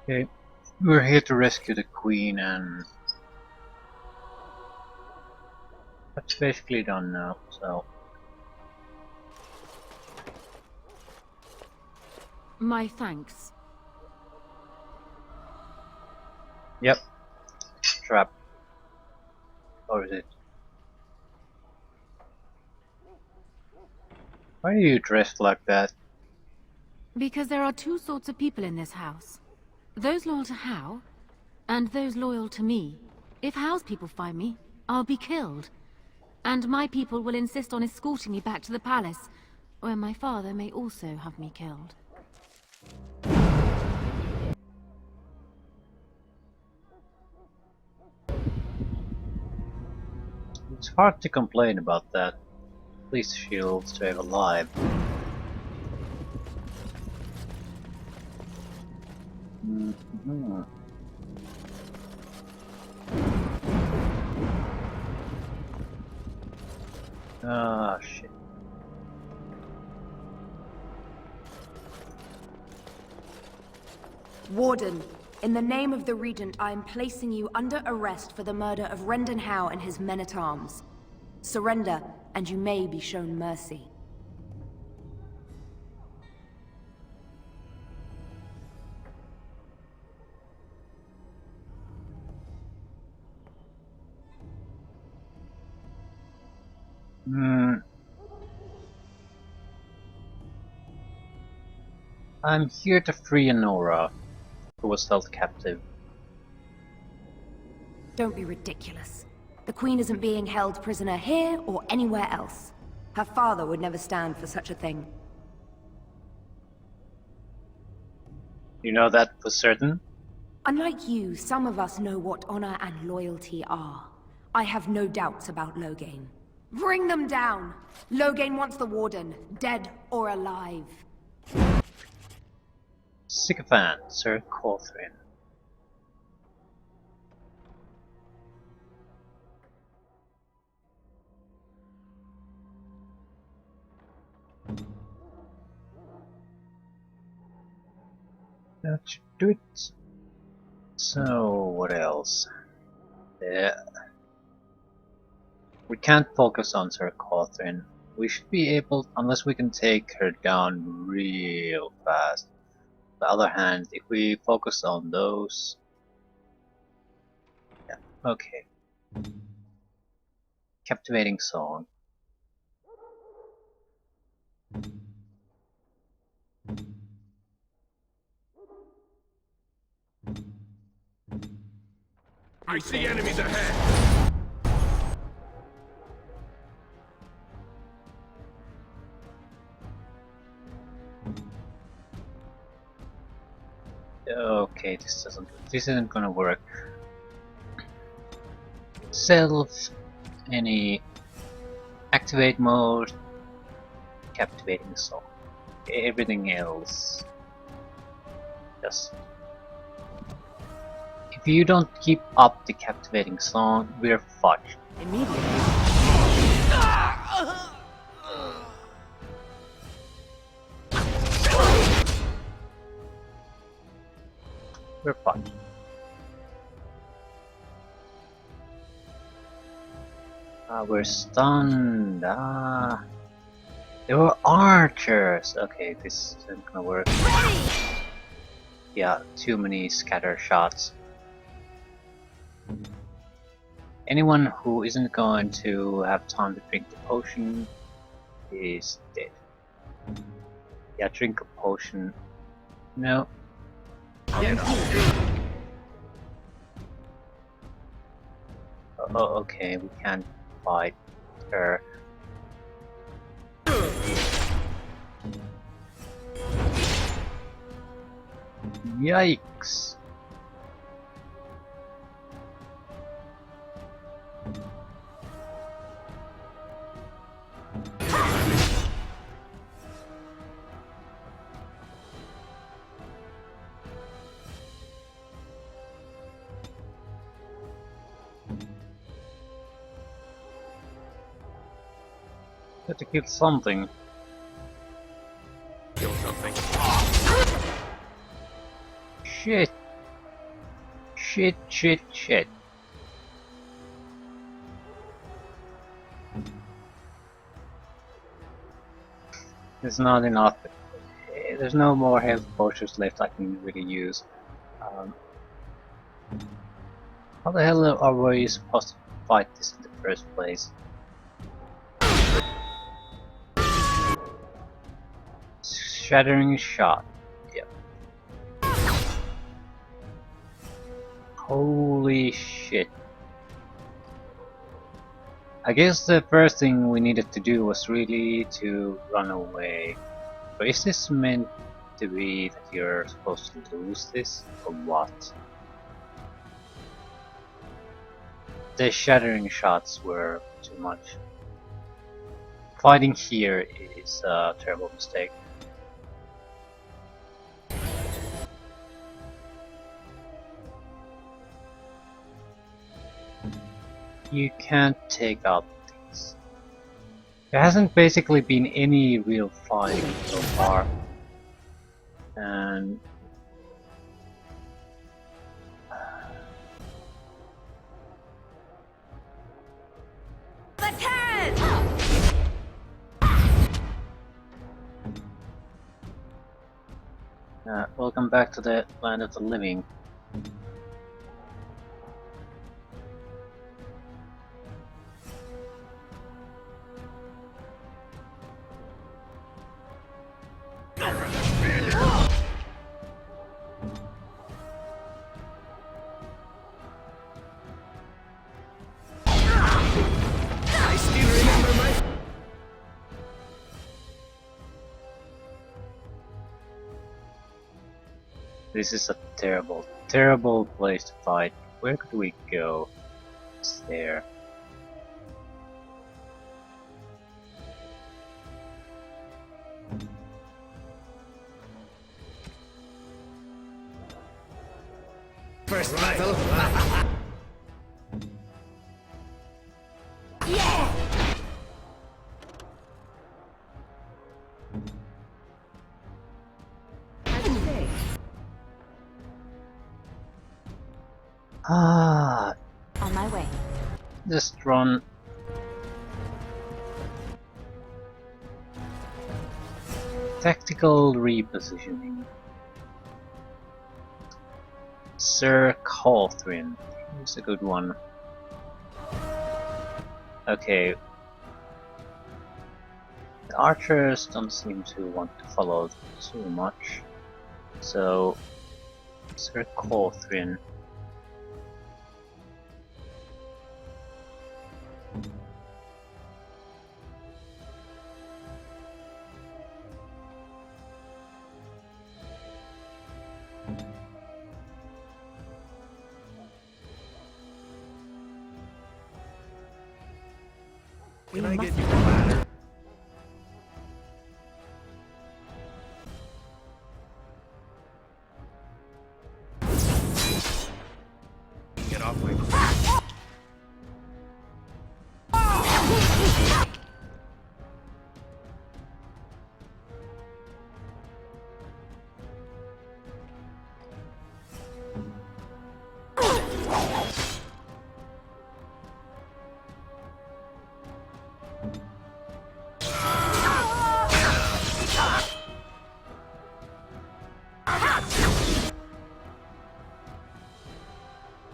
Okay, we're here to rescue the queen, and that's basically done now, so... My thanks. Yep. Trap. Or is it? Why are you dressed like that? Because there are two sorts of people in this house. Those loyal to Hao, and those loyal to me. If Hao's people find me, I'll be killed. And my people will insist on escorting me back to the palace, where my father may also have me killed. It's hard to complain about that. At least she'll stay alive. Mm-hmm. Ah, shit. Warden, in the name of the Regent, I am placing you under arrest for the murder of Rendon Hao and his men-at-arms. Surrender, and you may be shown mercy. I'm here to free Anora, who was held captive. Don't be ridiculous. The Queen isn't being held prisoner here or anywhere else. Her father would never stand for such a thing. You know that for certain? Unlike you, some of us know what honor and loyalty are. I have no doubts about Loghain. Bring them down! Loghain wants the Warden, dead or alive. Sycophant, Sir Cawthron. That should do it. So, what else? Yeah. We can't focus on Sir Cawthron. We should be able, unless we can take her down real fast. On the other hand, if we focus on those... Yeah, okay. Captivating song. I see enemies ahead! Okay, this isn't gonna work. Self, any activate mode, captivating song. Everything else, just if you don't keep up the captivating song, we're fucked. Immediately. We're fucked. We're stunned. They were archers. Okay, this isn't gonna work. Yeah, too many scatter shots. Anyone who isn't going to have time to drink the potion is dead. Yeah, drink a potion. No. Oh, okay, we can't fight her. Yikes! Had to kill something. Kill something. Shit! Shit, shit, shit. There's not enough. There's no more health potions left I can really use. How the hell are we supposed to fight this in the first place? Shattering shot. Yep. Holy shit. I guess the first thing we needed to do was really to run away. But is this meant to be that you're supposed to lose this, or what? The shattering shots were too much. Fighting here is a terrible mistake. You can't take out these. There hasn't basically been any real fighting so far. And welcome back to the land of the living. This is a terrible, terrible place to fight. Where could we go? It's there. First battle. Ah, On my way. just run. Tactical repositioning. Sir Cawthrin. He's a good one. Okay. The archers don't seem to want to follow too much. So, Sir Cawthrin. Can I get you a ladder? Get off my back.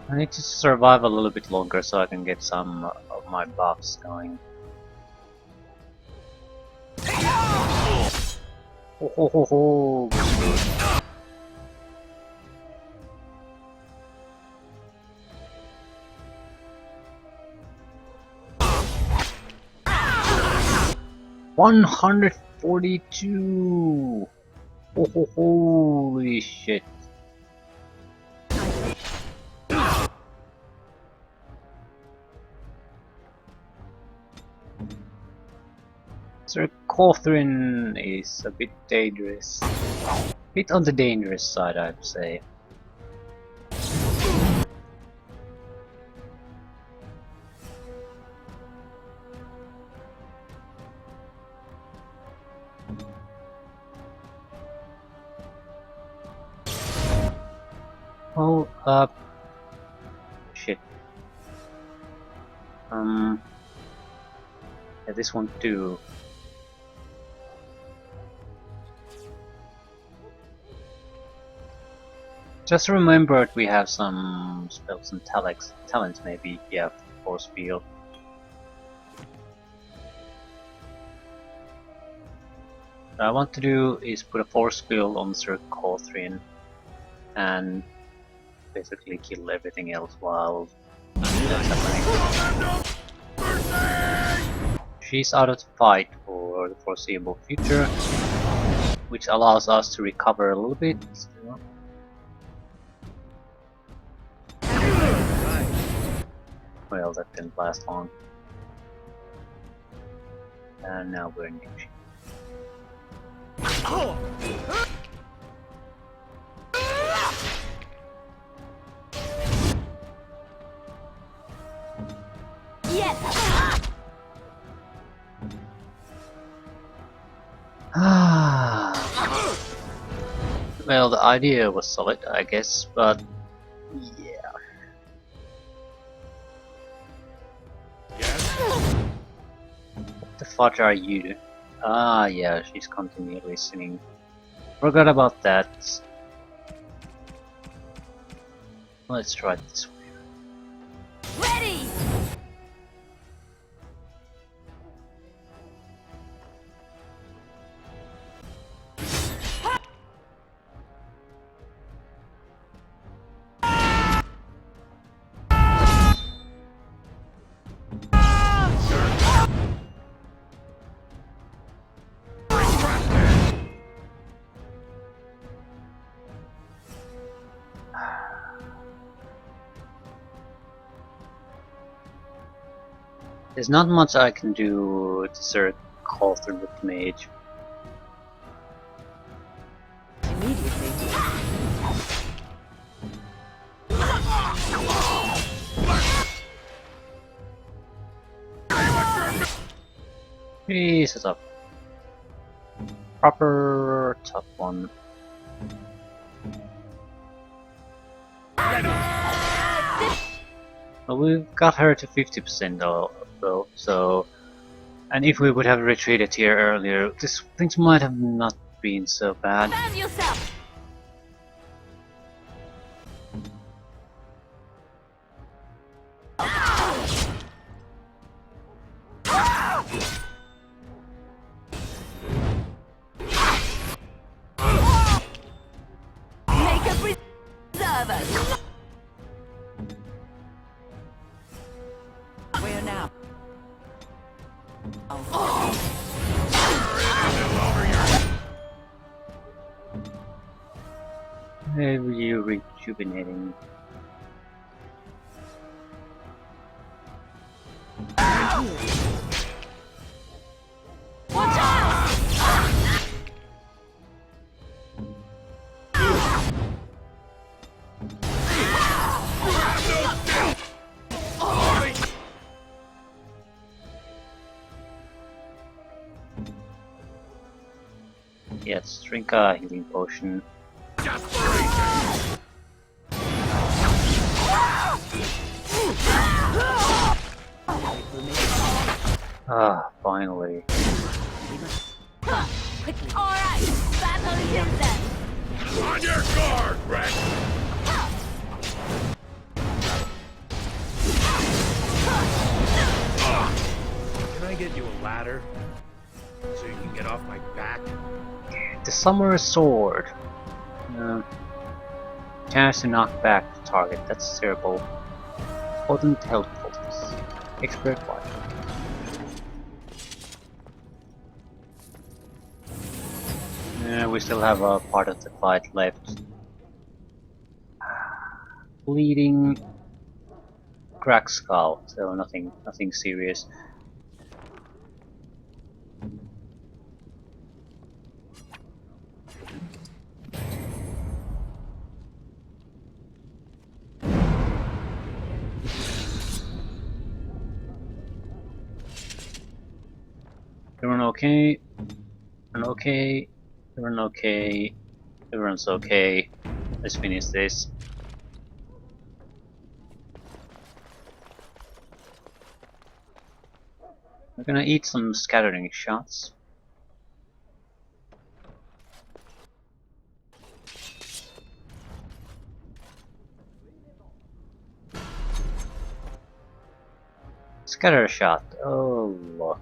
I need to survive a little bit longer so I can get some of my buffs going. Ho ho ho ho! Good. 142! Oh, holy shit. Sir Cawthrin is a bit dangerous. Bit on the dangerous side, I'd say. Hold up. Yeah, this one too. Just remembered we have some spells and talents maybe. Yeah, force field. What I want to do is put a force field on Sir Cawthrin and basically kill everything else while that's happening. She's out of the fight for the foreseeable future, which allows us to recover a little bit still. Well, that didn't last long. And now we're in danger. Yes. Well, the idea was solid, I guess, but yeah. What the fudge are you? Ah, yeah, she's continually singing. Forgot about that. Let's try it this way. Ready. There's not much I can do to Sir Cawthrin with the mage. Jesus up. Proper tough one. Well, we've got her to 50% though, so... And if we would have retreated here earlier, things might have not been so bad. Stand yourself. Make a preserve us. Where now? Maybe you rejuvenating. Watch out! Yes, drink a healing potion. Ah, finally. Alright, battle begins then. On your guard, Rex! Can I get you a ladder? So you can get off my back? The Summoner's Sword. Chance to knock back the target, that's terrible. Potent helpfulness. Expert watch. We still have a part of the fight left. Bleeding crack skull, so nothing serious. Everyone okay? Everyone okay? Everyone okay? Everyone's okay. Let's finish this. We're gonna eat some scattering shots. Scatter shot. Oh, look.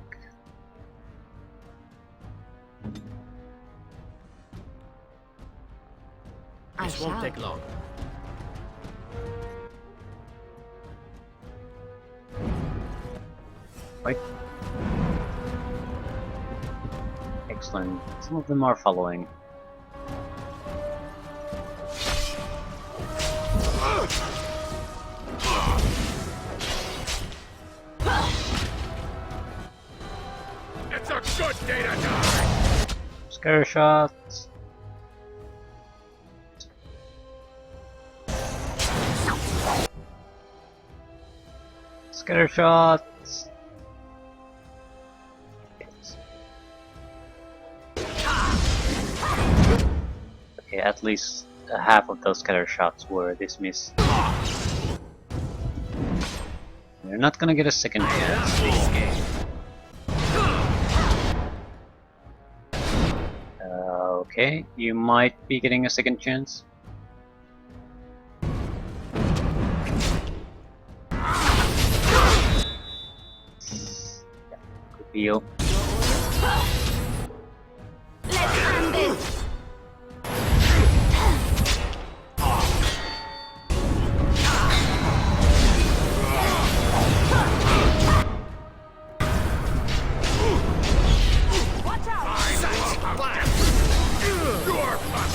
This won't take long. Wait. Excellent. Some of them are following. It's a good day to die! Scare shots. Scatter shots. Yes. Okay, at least half of those scatter shots were dismissed. You're not gonna get a second chance. Okay, you might be getting a second chance. Good deal. Let's end this! Watch out! Be careful!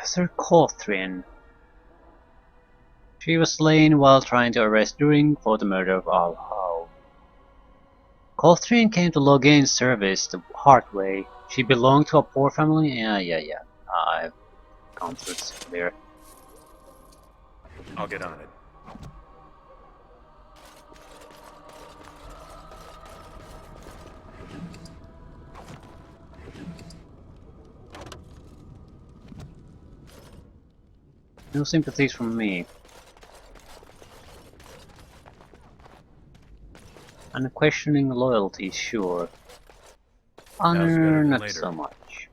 Sir Cawthrin. She was slain while trying to arrest During for the murder of Al-How. Cawthrin came to Logain's service the hard way. She belonged to a poor family. Yeah. I've gone through this there. I'll get on it. No sympathies from me. Unquestioning loyalty, sure. Honor, not later. so much.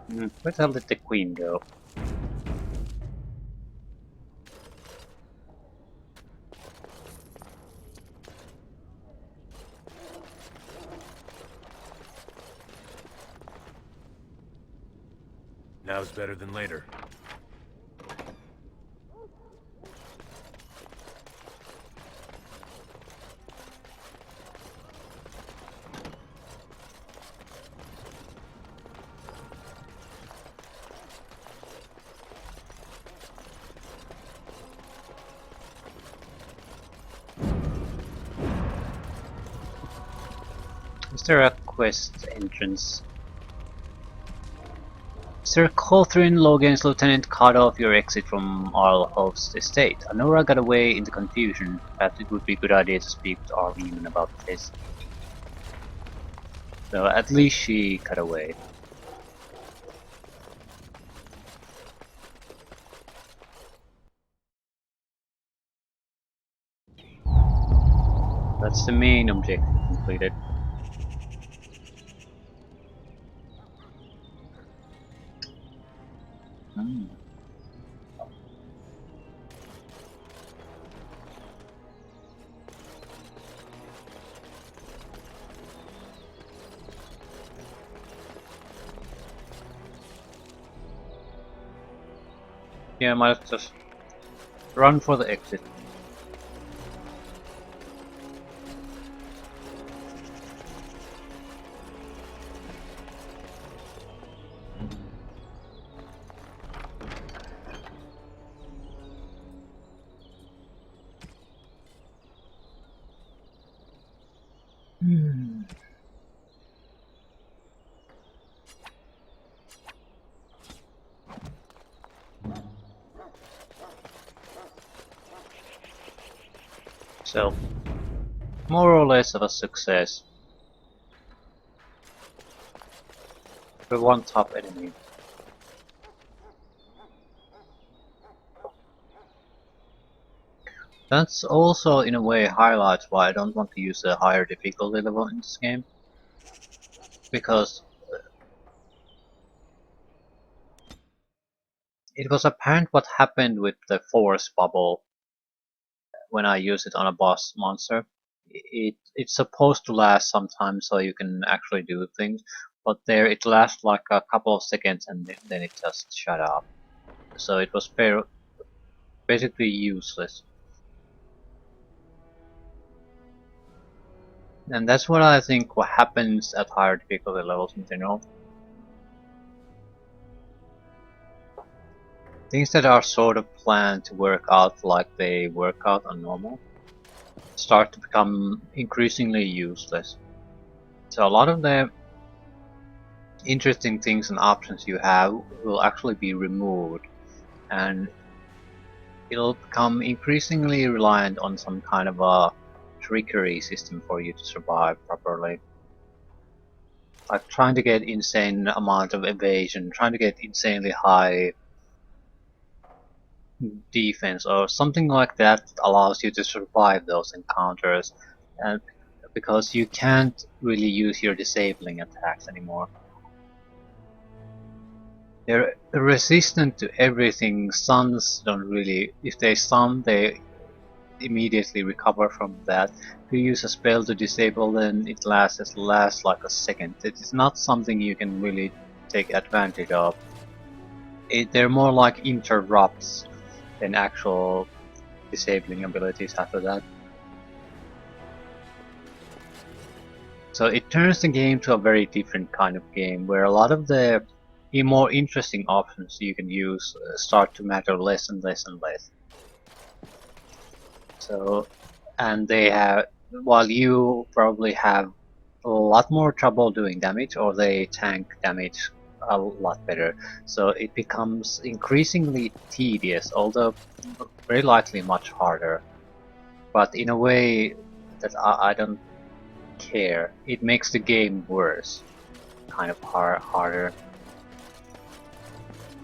Where the hell did the queen go? Now's better than later. Is there a quest entrance? Sir Cawthrin, Logan's lieutenant, cut off your exit from Arlhof's estate. Anora got away in the confusion. Perhaps it would be a good idea to speak with Arlene about this. So at least she cut away. That's the main objective completed. Yeah, I might just run for the exit. So, more or less of a success. For one top enemy. That's also in a way highlights why I don't want to use a higher difficulty level in this game. Because it was apparent what happened with the force bubble when I use it on a boss monster. It's supposed to last sometimes so you can actually do things, but there it lasts like a couple of seconds and then it just shut up. So it was basically useless. And that's what I think what happens at higher difficulty levels in general. Things that are sort of planned to work out like they work out on normal start to become increasingly useless. So a lot of the interesting things and options you have will actually be removed, and it'll become increasingly reliant on some kind of a trickery system for you to survive properly. Like trying to get insane amount of evasion, trying to get insanely high defense or something like that allows you to survive those encounters, and because you can't really use your disabling attacks anymore. They're resistant to everything. Stuns don't really, if they stun they immediately recover from that. If you use a spell to disable then it lasts like a second. It is not something you can really take advantage of. They're more like interrupts than actual disabling abilities after that. So it turns the game to a very different kind of game where a lot of the more interesting options you can use start to matter less and less and less. So, and they have, while you probably have a lot more trouble doing damage, or they tank damage a lot better, so it becomes increasingly tedious, although very likely much harder. But in a way that I don't care. It makes the game worse, kind of harder,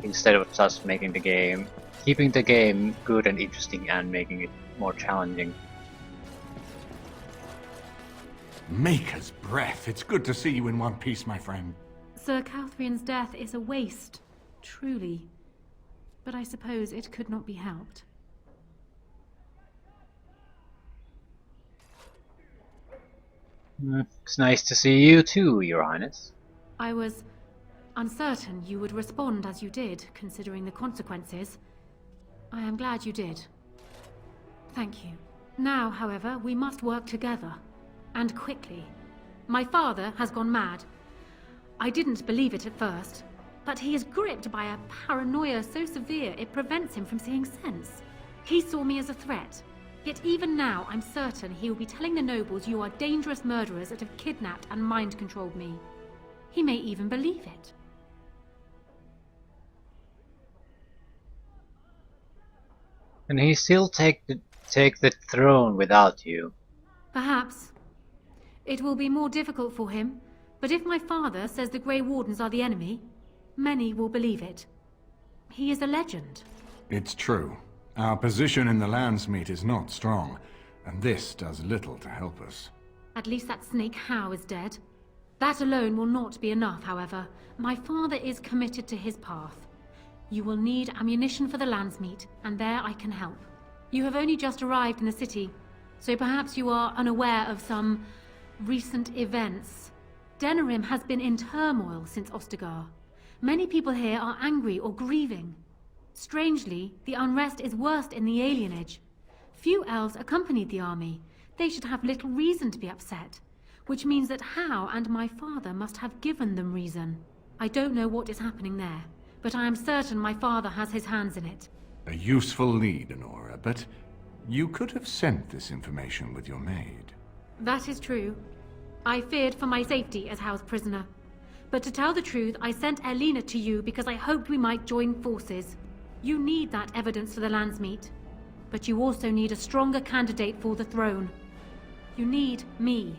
instead of just making the game, keeping the game good and interesting and making it more challenging. Maker's breath. It's good to see you in one piece, my friend. Sir Calthrian's death is a waste, truly. But I suppose it could not be helped. It's nice to see you too, Your Highness. I was uncertain you would respond as you did, considering the consequences. I am glad you did. Thank you. Now, however, we must work together. And quickly. My father has gone mad. I didn't believe it at first, but he is gripped by a paranoia so severe it prevents him from seeing sense. He saw me as a threat, yet even now I'm certain he will be telling the nobles you are dangerous murderers that have kidnapped and mind-controlled me. He may even believe it. Can he still take the throne without you? Perhaps. It will be more difficult for him, but if my father says the Grey Wardens are the enemy, many will believe it. He is a legend. It's true. Our position in the Landsmeet is not strong, and this does little to help us. At least that snake How is dead. That alone will not be enough, however. My father is committed to his path. You will need ammunition for the Landsmeet, and there I can help. You have only just arrived in the city, so perhaps you are unaware of some recent events. Denerim has been in turmoil since Ostagar. Many people here are angry or grieving. Strangely, the unrest is worst in the alienage. Few elves accompanied the army. They should have little reason to be upset, which means that How and my father must have given them reason. I don't know what is happening there, but I am certain my father has his hands in it. A useful lead, Anora, but you could have sent this information with your maid. That is true. I feared for my safety as How's prisoner. But to tell the truth, I sent Erlina to you because I hoped we might join forces. You need that evidence for the Landsmeet. but you also need a stronger candidate for the throne. You need me.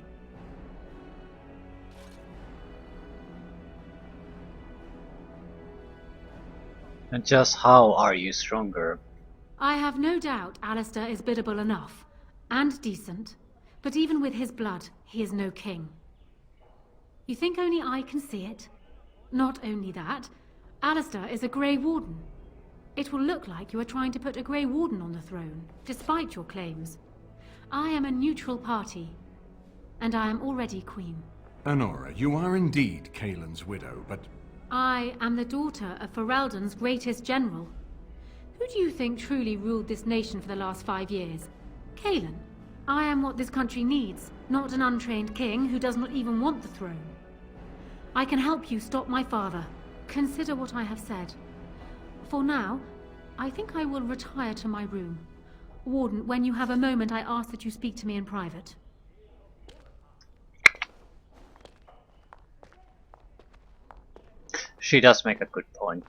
And just how are you stronger? I have no doubt Alistair is biddable enough, and decent, but even with his blood, he is no king. You think only I can see it? Not only that, Alistair is a Grey Warden. It will look like you are trying to put a Grey Warden on the throne, despite your claims. I am a neutral party, and I am already queen. Anora, you are indeed Kaelin's widow, but I am the daughter of Ferelden's greatest general. Who do you think truly ruled this nation for the last 5 years? Kaelin. I am what this country needs, not an untrained king who does not even want the throne. I can help you stop my father. Consider what I have said. For now, I think I will retire to my room. Warden, when you have a moment, I ask that you speak to me in private. She does make a good point.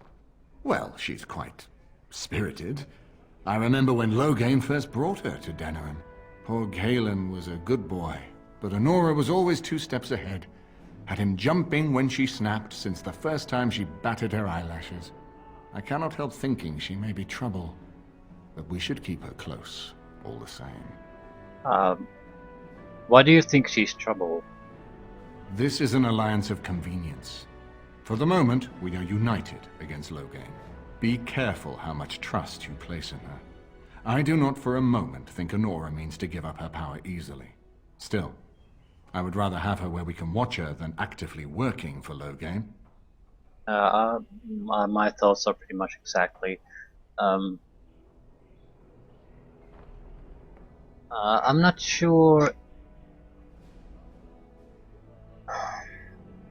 well, she's quite spirited. I remember when Loghain first brought her to Denerim. Poor Galen was a good boy, but Anora was always 2 steps ahead. Had him jumping when she snapped since the first time she batted her eyelashes. I cannot help thinking she may be trouble, but we should keep her close, all the same. Why do you think she's trouble? This is an alliance of convenience. For the moment, we are united against Loghain. Be careful how much trust you place in her. I do not for a moment think Anora means to give up her power easily. Still, I would rather have her where we can watch her than actively working for Loghain. My thoughts are pretty much exactly. I'm not sure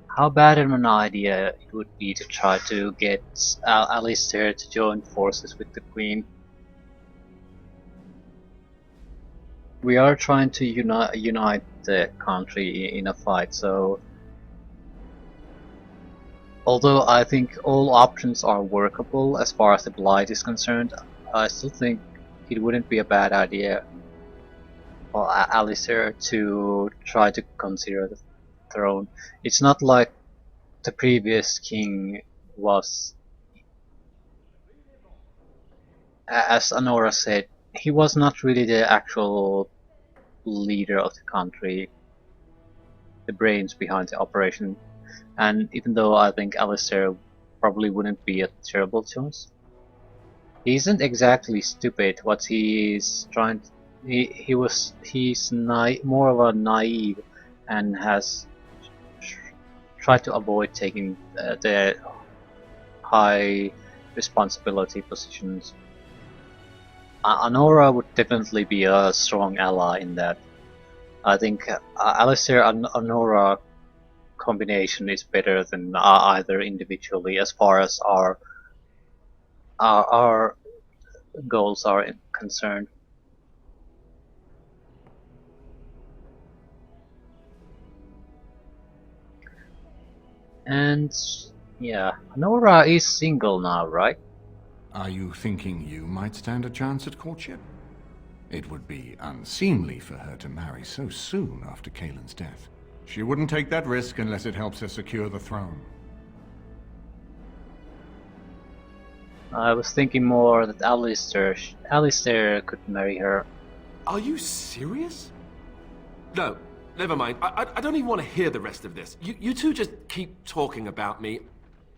how bad of an idea it would be to try to get Alistair to join forces with the Queen. We are trying to unite the country in a fight, so although I think all options are workable as far as the Blight is concerned, I still think it wouldn't be a bad idea for Alistair to try to consider the throne. It's not like the previous king was, as Anora said, he was not really the actual leader of the country, the brains behind the operation. And even though I think Alistair probably wouldn't be a terrible choice, he isn't exactly stupid. What he's trying, he's more of a naive, and has tried to avoid taking the high responsibility positions. Anora would definitely be a strong ally in that. I think Alistair and Anora combination is better than either individually as far as our goals are concerned. And yeah, Anora is single now, right? Are you thinking you might stand a chance at courtship? It would be unseemly for her to marry so soon after Kaelin's death. She wouldn't take that risk unless it helps her secure the throne. I was thinking more that Alistair could marry her. Are you serious? No, never mind. I don't even want to hear the rest of this. You two just keep talking about me.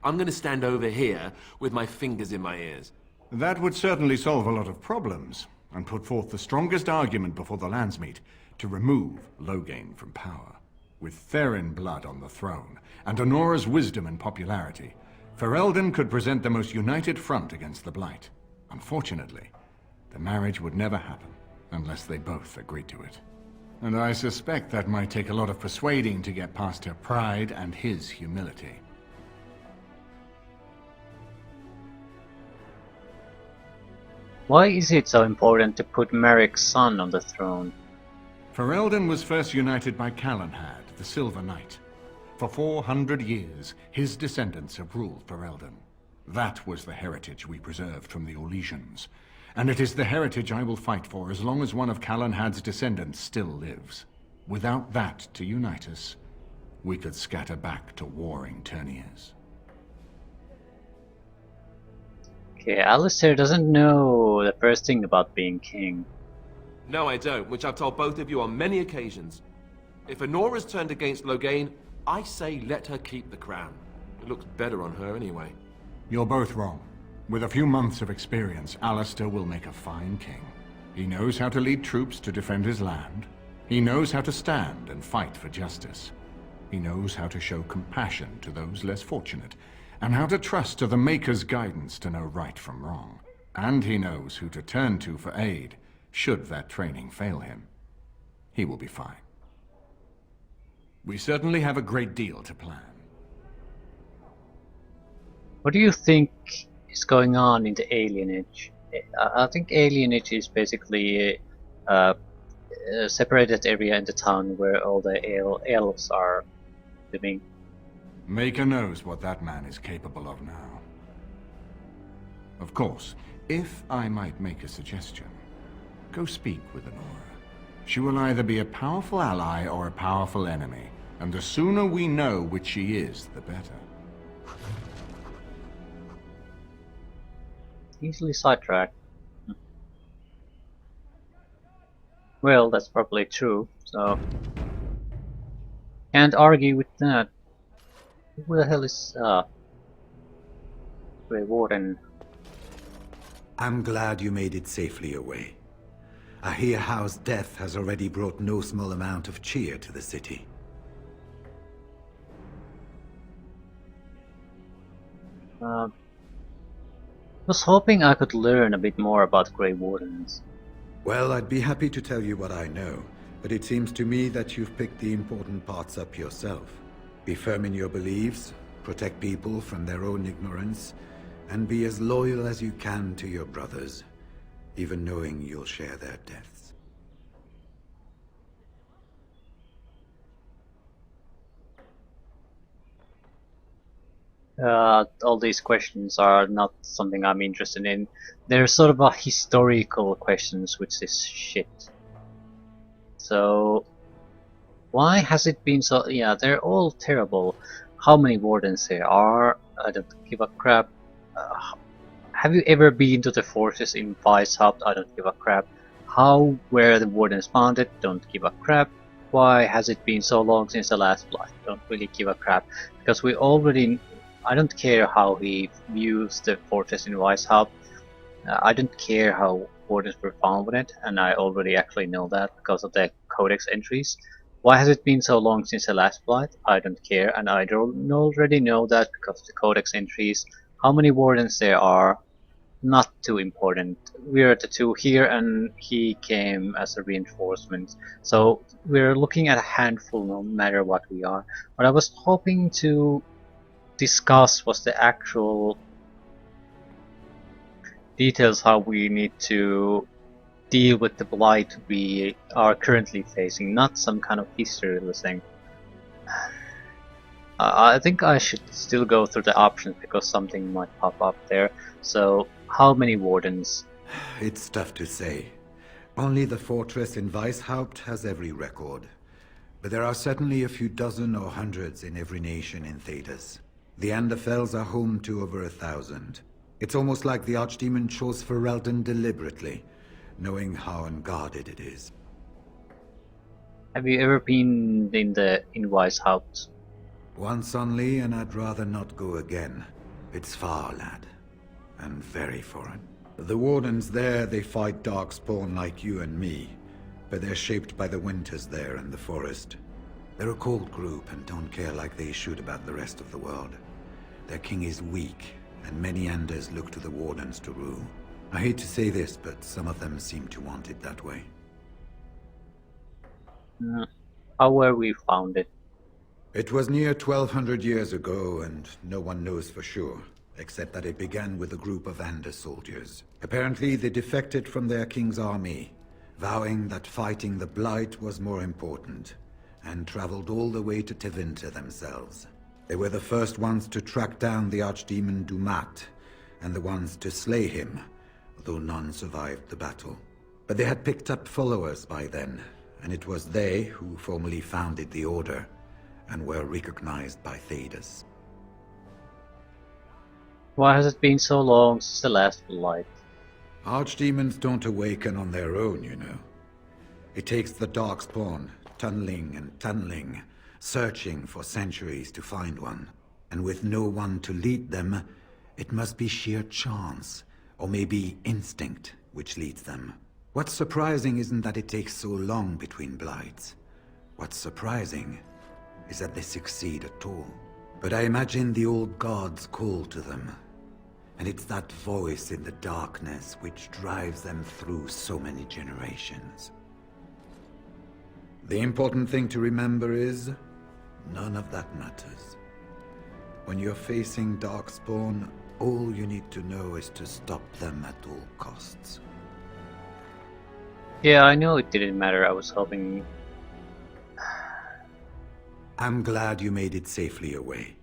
I'm going to stand over here with my fingers in my ears. That would certainly solve a lot of problems, and put forth the strongest argument before the Landsmeet to remove Loghain from power. With Therin blood on the throne, and Anora's wisdom and popularity, Ferelden could present the most united front against the Blight. Unfortunately, the marriage would never happen, unless they both agreed to it. And I suspect that might take a lot of persuading to get past her pride and his humility. Why is it so important to put Merrick's son on the throne? Ferelden was first united by Calenhad, the Silver Knight. For 400 years, his descendants have ruled Ferelden. That was the heritage we preserved from the Orlesians. and it is the heritage I will fight for as long as one of Calenhad's descendants still lives. Without that to unite us, we could scatter back to warring Terniers. Okay, Alistair doesn't know the first thing about being king. No, I don't, which I've told both of you on many occasions. If Anora's turned against Loghain, I say let her keep the crown. It looks better on her anyway. You're both wrong. With a few months of experience, Alistair will make a fine king. He knows how to lead troops to defend his land. He knows how to stand and fight for justice. He knows how to show compassion to those less fortunate, and how to trust to the Maker's guidance to know right from wrong. And he knows who to turn to for aid, should that training fail him. He will be fine. We certainly have a great deal to plan. What do you think is going on in the alienage? I think alienage is basically a separated area in the town where all the elves are living. Maker knows what that man is capable of now. Of course, if I might make a suggestion, go speak with Anora. She will either be a powerful ally or a powerful enemy, and the sooner we know which she is, the better. Easily sidetracked. Well, that's probably true, so can't argue with that. Who the hell is Grey Warden? I'm glad you made it safely away. I hear Howe's death has already brought no small amount of cheer to the city. Was hoping I could learn a bit more about Grey Wardens. Well, I'd be happy to tell you what I know, but it seems to me that you've picked the important parts up yourself. Be firm in your beliefs, protect people from their own ignorance, and be as loyal as you can to your brothers, even knowing you'll share their deaths. All these questions are not something I'm interested in. They're sort of a historical questions, which is shit. So why has it been so? Yeah, they're all terrible. How many wardens there are? I don't give a crap. Have you ever been to the forces in Weishaupt? I don't give a crap. How were the wardens founded? Don't give a crap. Why has it been so long since the last blight? Don't really give a crap. Because we already... I don't care how he views the fortress in Weishaupt. I don't care how wardens were founded, and I already actually know that because of the codex entries. Why has it been so long since the last blight? I don't care, and I already know that because of the codex entries. How many wardens there are, not too important. We're at the 2 here, and he came as a reinforcement. So we're looking at a handful no matter what we are. What I was hoping to discuss was the actual details how we need to deal with the blight we are currently facing, not some kind of history lesson. I think I should still go through the options because something might pop up there. So, how many wardens? It's tough to say. Only the fortress in Weishaupt has every record. But there are certainly a few dozen or hundreds in every nation in Thedas. The Anderfells are home to over 1,000. It's almost like the Archdemon chose Ferelden deliberately, knowing how unguarded it is. Have you ever been in Weishaupt? Once only, and I'd rather not go again. It's far, lad. And very foreign. The wardens there, they fight darkspawn like you and me. But they're shaped by the winters there in the forest. They're a cold group and don't care like they should about the rest of the world. Their king is weak, and many Anders look to the wardens to rule. I hate to say this, but some of them seem to want it that way. How were we founded? It was near 1,200 years ago, and no one knows for sure, except that it began with a group of Anders soldiers. Apparently, they defected from their king's army, vowing that fighting the Blight was more important, and traveled all the way to Tevinter themselves. They were the first ones to track down the Archdemon Dumat, and the ones to slay him, though none survived the battle. But they had picked up followers by then, and it was they who formally founded the Order and were recognized by Thedas. Why has it been so long since the last light? Archdemons don't awaken on their own, you know. It takes the darkspawn, tunneling and tunneling, searching for centuries to find one. And with no one to lead them, it must be sheer chance, or maybe instinct, which leads them. What's surprising isn't that it takes so long between blights. What's surprising is that they succeed at all. But I imagine the old gods call to them. And it's that voice in the darkness which drives them through so many generations. The important thing to remember is, none of that matters. When you're facing darkspawn, all you need to know is to stop them at all costs. Yeah, I know it didn't matter. I was hoping... I'm glad you made it safely away.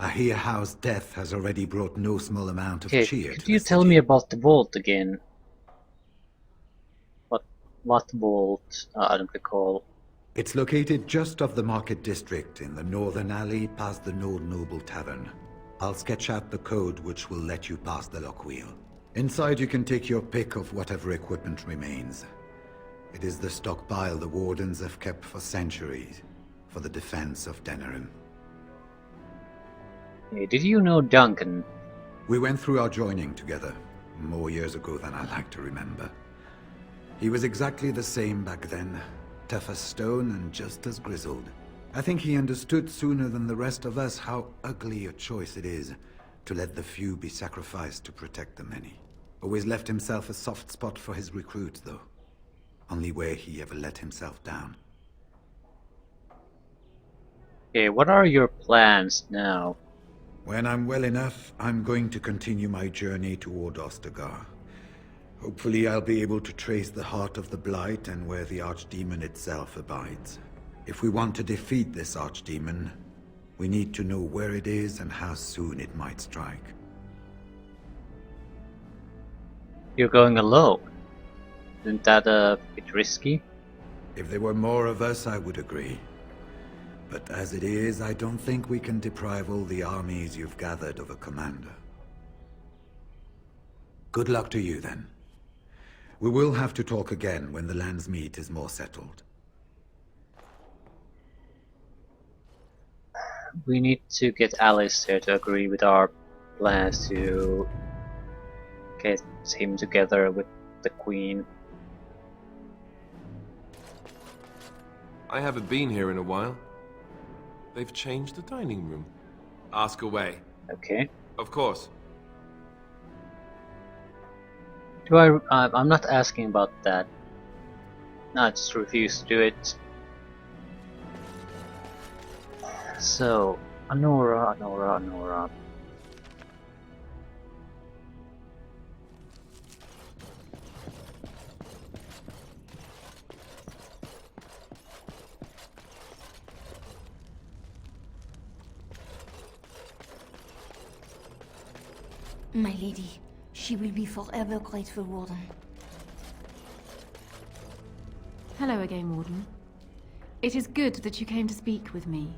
I hear House death has already brought no small amount of Okay, cheer could to you the tell city. me about the vault again? What vault? I don't recall. It's located just off the Market District in the northern alley past the Old Noble Tavern. I'll sketch out the code which will let you pass the lock wheel. Inside you can take your pick of whatever equipment remains. It is the stockpile the wardens have kept for centuries, for the defense of Denerim. Hey, did you know Duncan? We went through our joining together, more years ago than I like to remember. He was exactly the same back then, tough as stone and just as grizzled. I think he understood sooner than the rest of us how ugly a choice it is to let the few be sacrificed to protect the many. Always left himself a soft spot for his recruits, though. Only way he ever let himself down. Okay, what are your plans now? When I'm well enough, I'm going to continue my journey toward Ostagar. Hopefully I'll be able to trace the heart of the Blight and where the Archdemon itself abides. If we want to defeat this Archdemon, we need to know where it is and how soon it might strike. You're going alone. Isn't that a bit risky? If there were more of us, I would agree. But as it is, I don't think we can deprive all the armies you've gathered of a commander. Good luck to you, then. We will have to talk again when the land's meet is more settled. We need to get Alistair to agree with our plans to get him together with the Queen. I haven't been here in a while. They've changed the dining room. Ask away. Okay. Of course. I'm not asking about that. No, I just refuse to do it. So, Anora. My lady, she will be forever grateful, Warden. Hello again, Warden. It is good that you came to speak with me.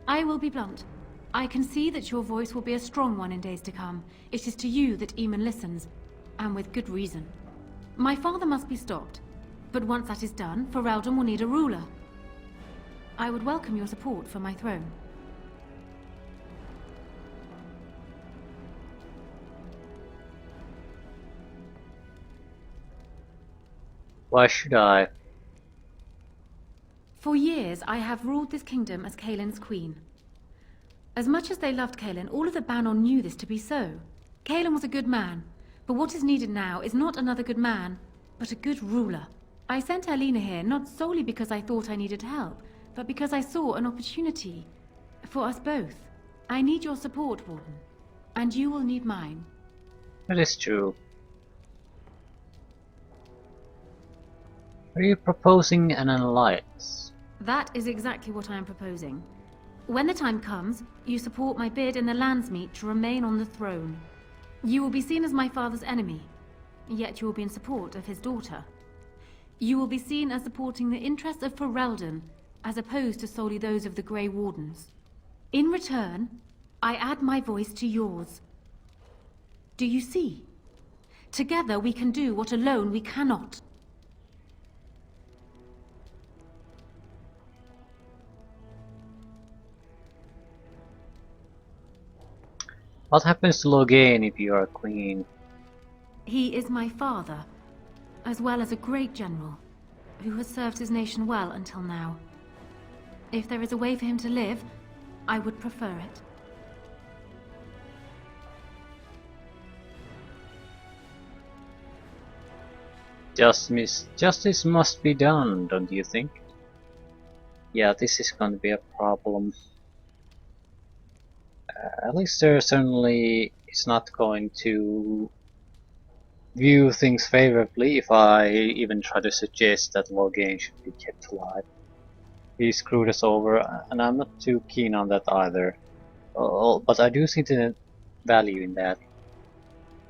I will be blunt. I can see that your voice will be a strong one in days to come. It is to you that Eamon listens, and with good reason. My father must be stopped, but once that is done, Ferelden will need a ruler. I would welcome your support for my throne. Why should I? For years, I have ruled this kingdom as Kaelin's queen. As much as they loved Kaelin, all of the Banon knew this to be so. Kaelin was a good man, but what is needed now is not another good man, but a good ruler. I sent Alina here not solely because I thought I needed help, but because I saw an opportunity for us both. I need your support, Warden, and you will need mine. That is true. Are you proposing an alliance? That is exactly what I am proposing. When the time comes, you support my bid in the Landsmeet to remain on the throne. You will be seen as my father's enemy, yet you will be in support of his daughter. You will be seen as supporting the interests of Ferelden, as opposed to solely those of the Grey Wardens. In return, I add my voice to yours. Do you see? Together we can do what alone we cannot. What happens to Loghain if you are a queen? He is my father, as well as a great general, who has served his nation well until now. If there is a way for him to live, I would prefer it. Justice must be done, don't you think? Yeah, this is going to be a problem. Alistair certainly is not going to view things favorably if I even try to suggest that Loghain should be kept alive. He screwed us over, and I'm not too keen on that either. But I do see the value in that,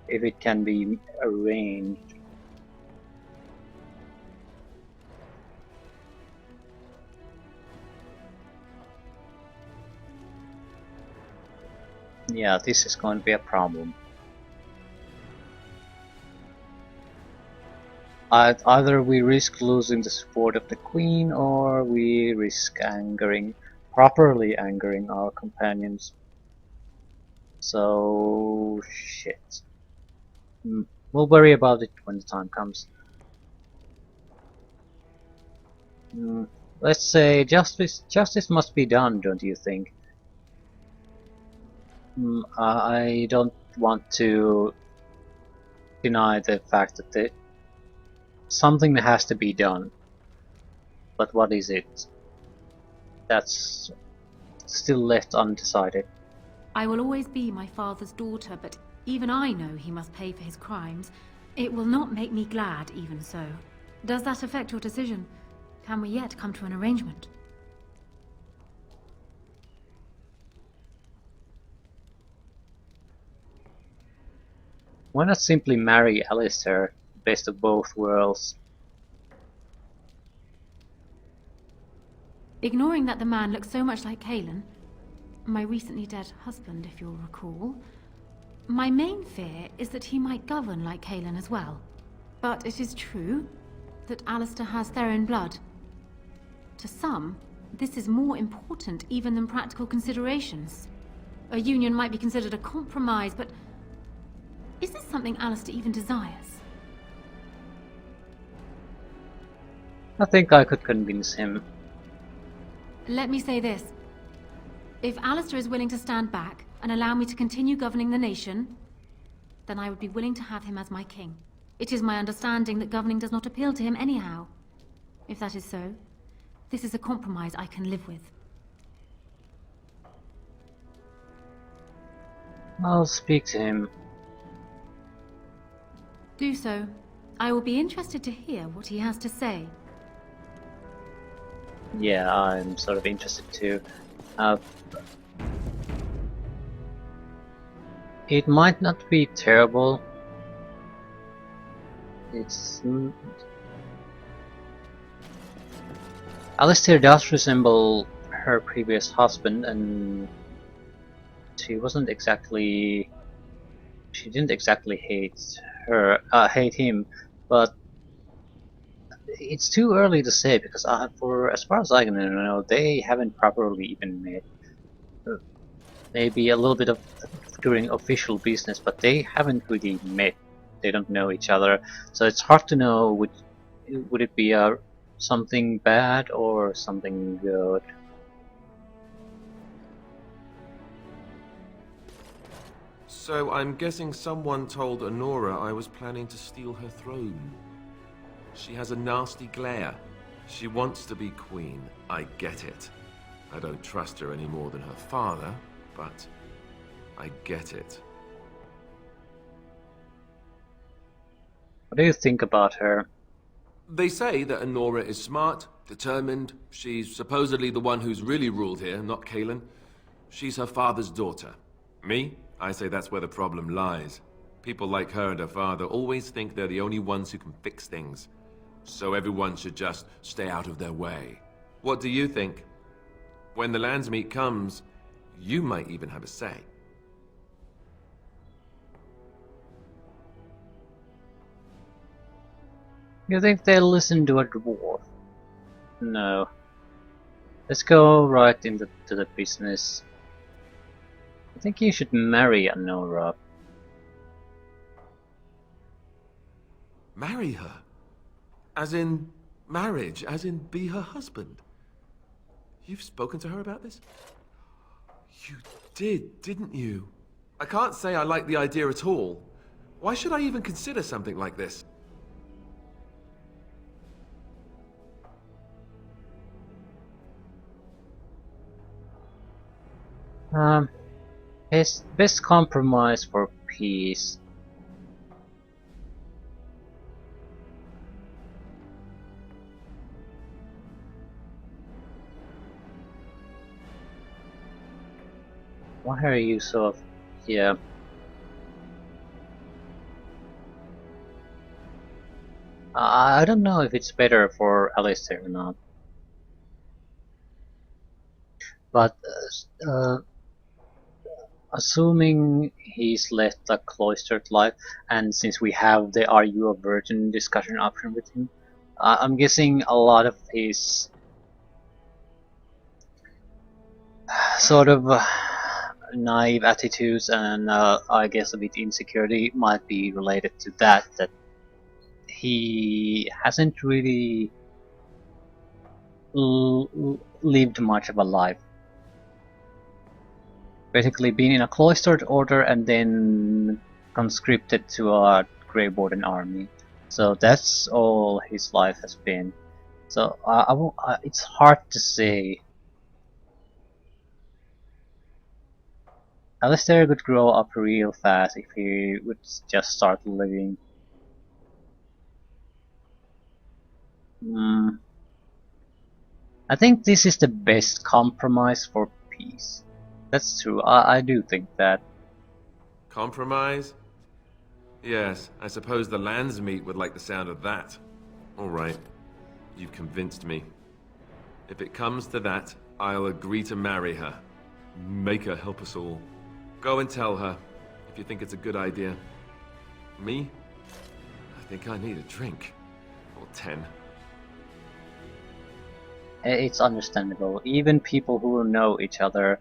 if it can be arranged. Yeah, this is going to be a problem. Either we risk losing the support of the Queen, or we risk properly angering our companions. So, shit. We'll worry about it when the time comes. Let's say justice must be done, don't you think? I don't want to deny the fact that something has to be done, but what is it? That's still left undecided. I will always be my father's daughter, but even I know he must pay for his crimes. It will not make me glad, even so. Does that affect your decision? Can we yet come to an arrangement? Why not simply marry Alistair, best of both worlds? Ignoring that the man looks so much like Cailan, my recently dead husband, if you'll recall, my main fear is that he might govern like Cailan as well. But it is true that Alistair has Theron blood. To some, this is more important even than practical considerations. A union might be considered a compromise, but is this something Alistair even desires? I think I could convince him. Let me say this. If Alistair is willing to stand back and allow me to continue governing the nation, then I would be willing to have him as my king. It is my understanding that governing does not appeal to him anyhow. If that is so, this is a compromise I can live with. I'll speak to him. Do so. I will be interested to hear what he has to say. Yeah, I'm sort of interested too. It might not be terrible. Alistair does resemble her previous husband, and she didn't exactly hate him, but it's too early to say, because for as far as I can know, they haven't properly even met. Maybe a little bit of during official business, but they haven't really met. They don't know each other, so it's hard to know would it be something bad or something good. So I'm guessing someone told Anora I was planning to steal her throne. She has a nasty glare. She wants to be queen. I get it. I don't trust her any more than her father, but I get it. What do you think about her? They say that Anora is smart, determined. She's supposedly the one who's really ruled here, not Cailan. She's her father's daughter. Me? I say that's where the problem lies. People like her and her father always think they're the only ones who can fix things. So everyone should just stay out of their way. What do you think? When the Landsmeet comes, you might even have a say. You think they'll listen to a dwarf? No. Let's go right into the business. I think you should marry Anora. Marry her? As in marriage? As in be her husband? You've spoken to her about this? You did, didn't you? I can't say I like the idea at all. Why should I even consider something like this? His best compromise for peace. Why are you so... yeah. I don't know if it's better for Alistair or not. But assuming he's led a cloistered life, and since we have the "Are you a virgin" discussion option with him, I'm guessing a lot of his sort of naive attitudes and I guess a bit insecurity might be related to that he hasn't really lived much of a life. Basically been in a cloistered order and then conscripted to a Grey Warden army. So that's all his life has been. So it's hard to say. Alistair could grow up real fast if he would just start living. I think this is the best compromise for peace. That's true, I do think that. Compromise? Yes, I suppose the Landsmeet would like the sound of that. Alright, you've convinced me. If it comes to that, I'll agree to marry her. Make her help us all. Go and tell her, if you think it's a good idea. Me? I think I need a drink. Or 10. It's understandable. Even people who know each other,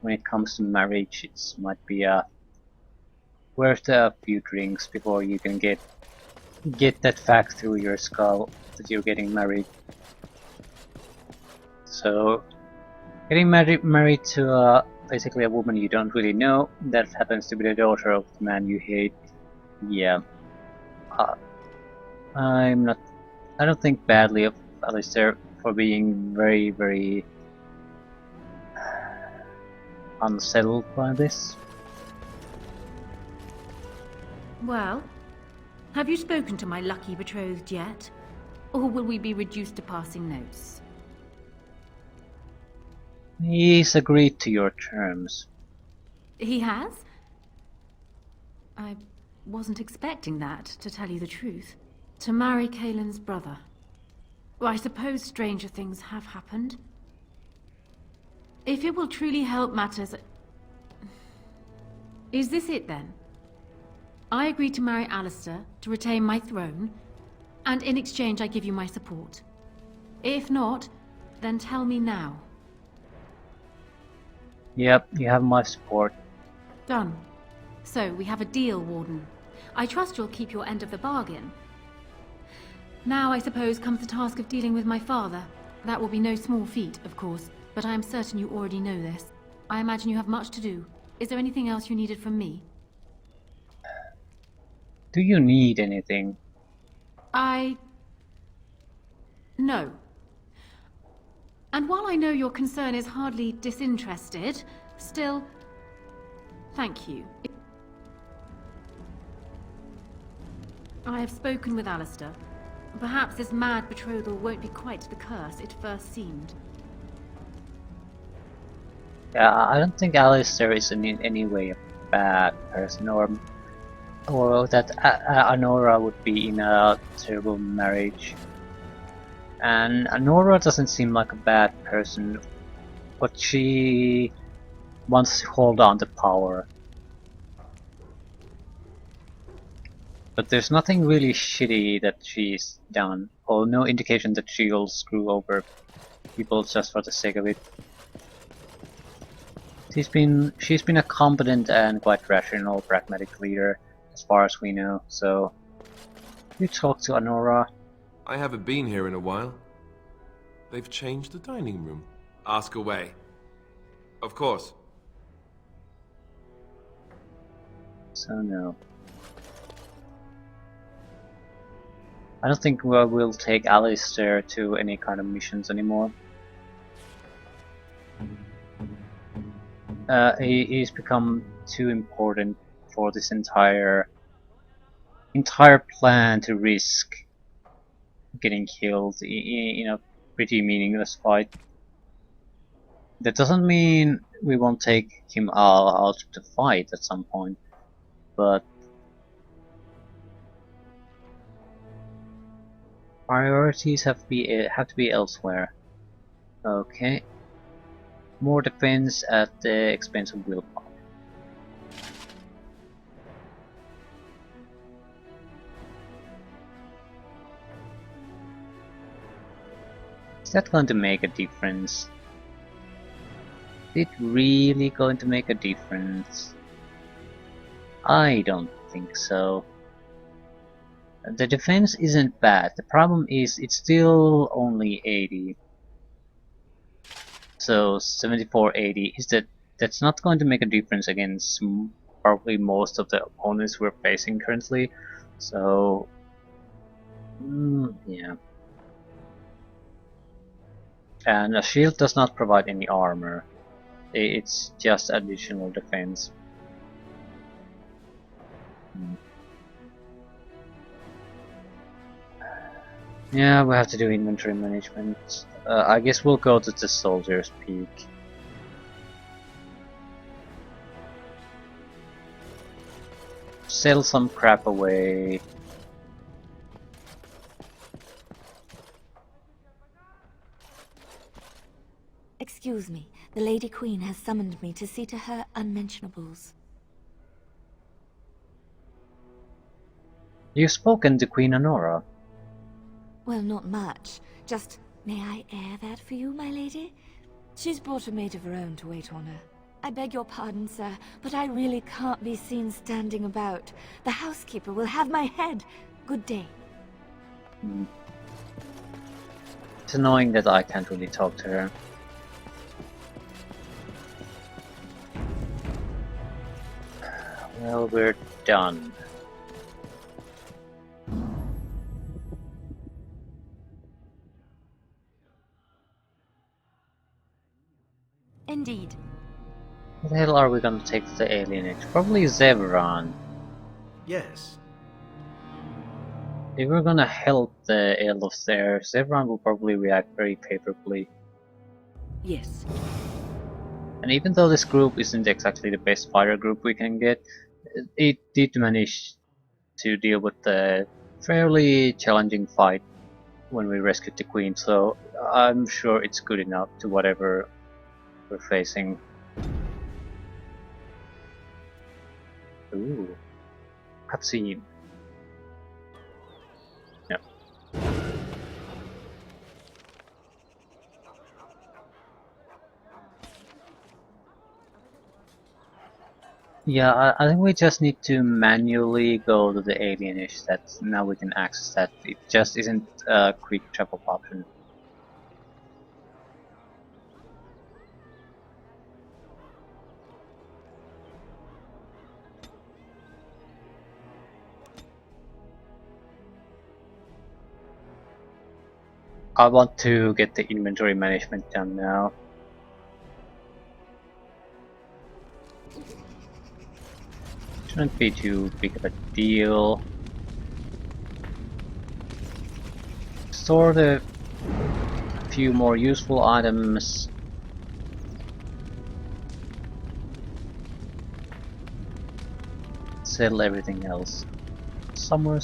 when it comes to marriage, it might be worth a few drinks before you can get that fact through your skull that you're getting married. So, getting married to basically a woman you don't really know, that happens to be the daughter of the man you hate, yeah. I don't think badly of Alistair for being very, very unsettled by this. Well, have you spoken to my lucky betrothed yet? Or will we be reduced to passing notes? He's agreed to your terms. He has? I wasn't expecting that, to tell you the truth. To marry Kaelin's brother. Well, I suppose stranger things have happened. If it will truly help matters... Is this it then? I agree to marry Alistair to retain my throne, and in exchange I give you my support. If not, then tell me now. Yep, you have my support. Done. So, we have a deal, Warden. I trust you'll keep your end of the bargain. Now, I suppose, comes the task of dealing with my father. That will be no small feat, of course, but I am certain you already know this. I imagine you have much to do. Is there anything else you needed from me? Do you need anything? No. And while I know your concern is hardly disinterested, still, thank you. I have spoken with Alistair. Perhaps this mad betrothal won't be quite the curse it first seemed. Yeah, I don't think Alistair is in any way a bad person, or or that Anora would be in a terrible marriage. And Anora doesn't seem like a bad person, but she wants to hold on to power. But there's nothing really shitty that she's done, or no indication that she'll screw over people just for the sake of it. She's been a competent and quite rational, pragmatic leader, as far as we know. So, you talk to Anora. I haven't been here in a while. They've changed the dining room. Ask away. Of course. So no. I don't think we'll take Alistair to any kind of missions anymore. He's become too important for this entire plan to risk getting killed in a pretty meaningless fight. That doesn't mean we won't take him out to fight at some point, but priorities have to be elsewhere. Okay. More defense at the expense of willpower. Is that going to make a difference? Is it really going to make a difference? I don't think so. The defense isn't bad. The problem is it's still only 80. So 74-80 is that's not going to make a difference against probably most of the opponents we're facing currently. So yeah. And a shield does not provide any armor. It's just additional defense. Yeah, we have to do inventory management. I guess we'll go to the Soldier's Peak. Sell some crap away. Excuse me, the Lady Queen has summoned me to see to her unmentionables. You've spoken to Queen Anora. Well, not much. Just, may I air that for you, my lady? She's brought a maid of her own to wait on her. I beg your pardon, sir, but I really can't be seen standing about. The housekeeper will have my head. Good day. It's annoying that I can't really talk to her. Well, we're done. Indeed. What the hell are we gonna take to the alienage? Probably Zevran. Yes. If we're gonna help the elves there, Zevran will probably react very favorably. Yes. And even though this group isn't exactly the best fighter group we can get, it did manage to deal with the fairly challenging fight when we rescued the queen, so I'm sure it's good enough to whatever we're facing. Ooh. Cutscene. Yep. Yeah, I think we just need to manually go to the alienage. That now we can access that. It just isn't a quick travel option. I want to get the inventory management done now. Shouldn't be too big of a deal. Store the few more useful items. sell everything else somewhere.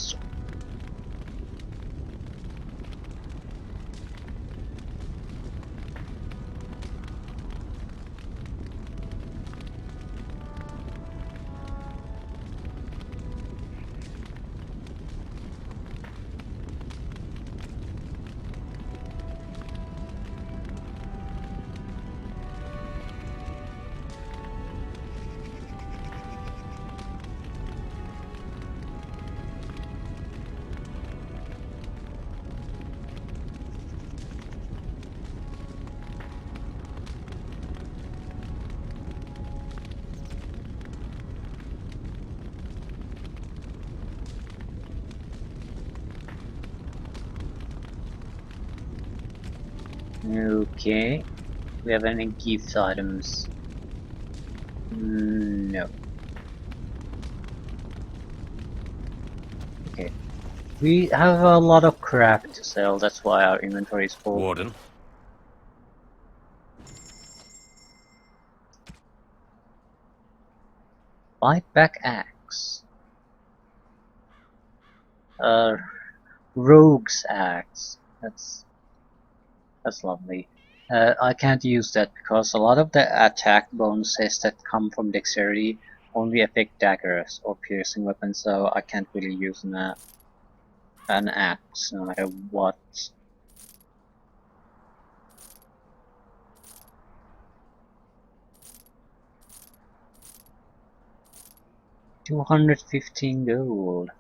Okay. We have any gift items? No. Okay. We have a lot of crap to sell, that's why our inventory is full. Warden. Buyback axe. Rogue's axe. That's lovely. I can't use that because a lot of the attack bonuses that come from dexterity only affect daggers or piercing weapons, so I can't really use an axe no matter what. $215 gold.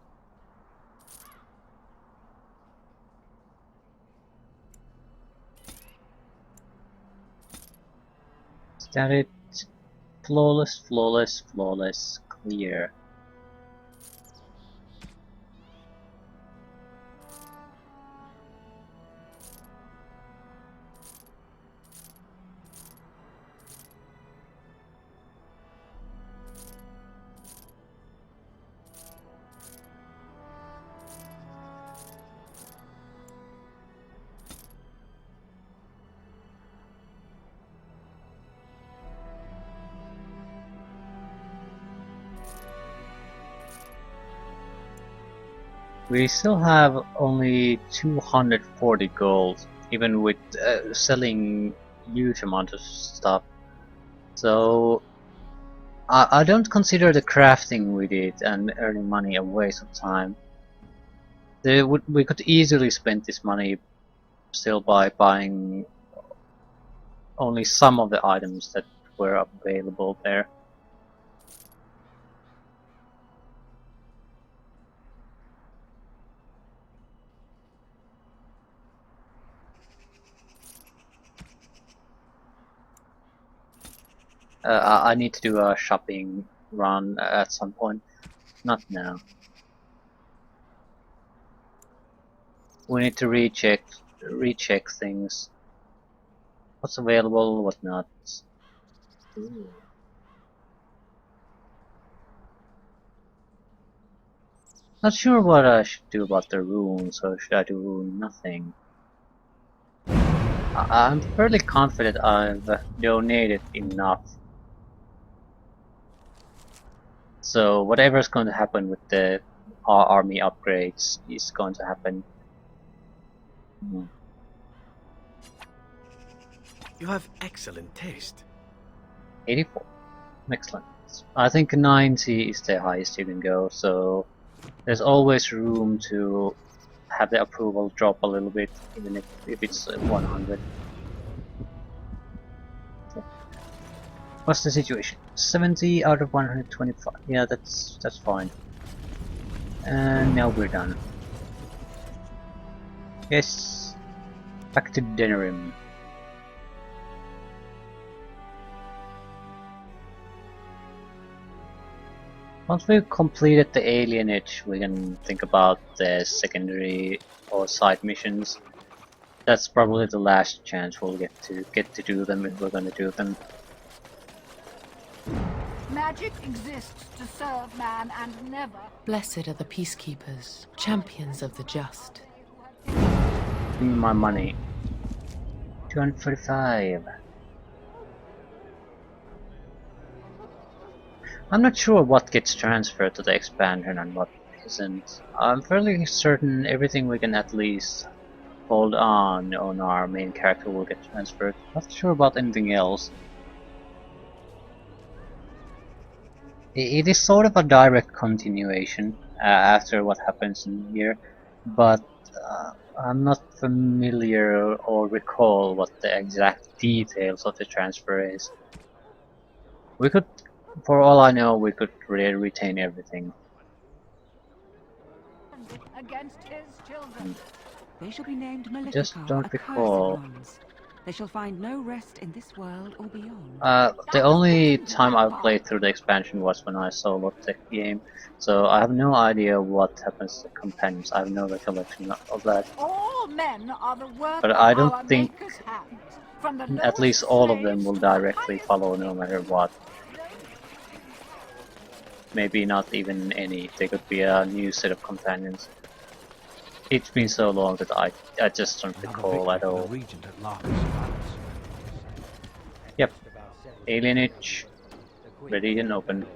Is that it? Flawless, flawless, flawless, clear. We still have only 240 gold, even with selling huge amount of stuff. So I don't consider the crafting we did and earning money a waste of time. We could easily spend this money still by buying only some of the items that were available there. I need to do a shopping run at some point. Not now. We need to recheck things. What's available, what not. Ooh. Not sure what I should do about the runes, or should I do nothing? I'm fairly confident I've donated enough. So whatever's going to happen with the army upgrades is going to happen. You have excellent taste. 84. Excellent. I think 90 is the highest you can go, so there's always room to have the approval drop a little bit, even if it's 100. Okay. What's the situation? 70 out of 125. Yeah, that's fine. And now we're done. Yes. Back to Denerim. Once we've completed the alienage, we can think about the secondary or side missions. That's probably the last chance we'll get to do them if we're gonna do them. Magic exists to serve man and never. Blessed are the peacekeepers, champions of the just. Give me my money. 245. I'm not sure what gets transferred to the expansion and what isn't. I'm fairly certain everything we can at least hold on our main character will get transferred. Not sure about anything else. It is sort of a direct continuation after what happens in here, but I'm not familiar or recall what the exact details of the transfer is. We could, for all I know, we could really retain everything. Against his children. They shall be named Maleficar, Just don't accursed recall. ones. They shall find no rest in this world or beyond. The only time I played through the expansion was when I soloed the game, so I have no idea what happens to the companions. I have no recollection of that. All men are the work But of I don't our think Maker's hands, from the at least lowest all of them slaves will to the directly highest follow no matter what. Maybe not even any. They could be a new set of companions. It's been so long that I just don't recall at all. Yep. Alienage. Ready and open.